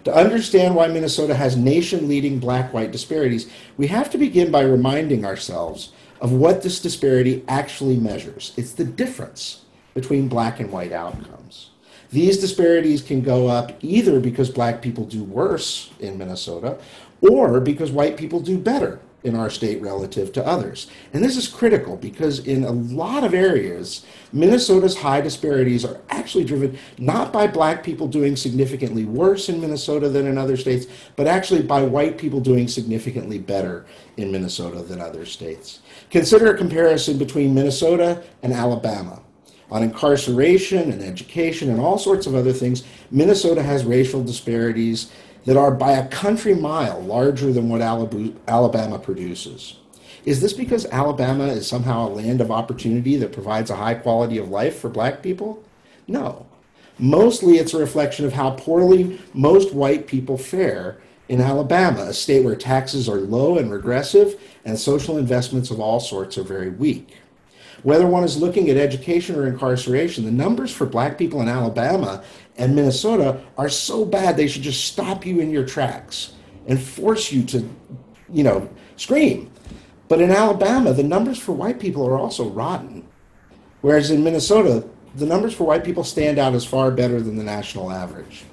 To understand why Minnesota has nation-leading black-white disparities, we have to begin by reminding ourselves of what this disparity actually measures. It's the difference between black and white outcomes. These disparities can go up either because black people do worse in Minnesota or because white people do better in our state relative to others. And this is critical because in a lot of areas, Minnesota's high disparities are actually driven not by black people doing significantly worse in Minnesota than in other states, but actually by white people doing significantly better in Minnesota than other states. Consider a comparison between Minnesota and Alabama. On incarceration and education and all sorts of other things, Minnesota has racial disparities that are by a country mile larger than what Alabama produces. Is this because Alabama is somehow a land of opportunity that provides a high quality of life for black people? No. Mostly it's a reflection of how poorly most white people fare in Alabama, a state where taxes are low and regressive and social investments of all sorts are very weak. Whether one is looking at education or incarceration, the numbers for black people in Alabama and Minnesota are so bad they should just stop you in your tracks and force you to, scream. But in Alabama, the numbers for white people are also rotten. Whereas in Minnesota, the numbers for white people stand out as far better than the national average.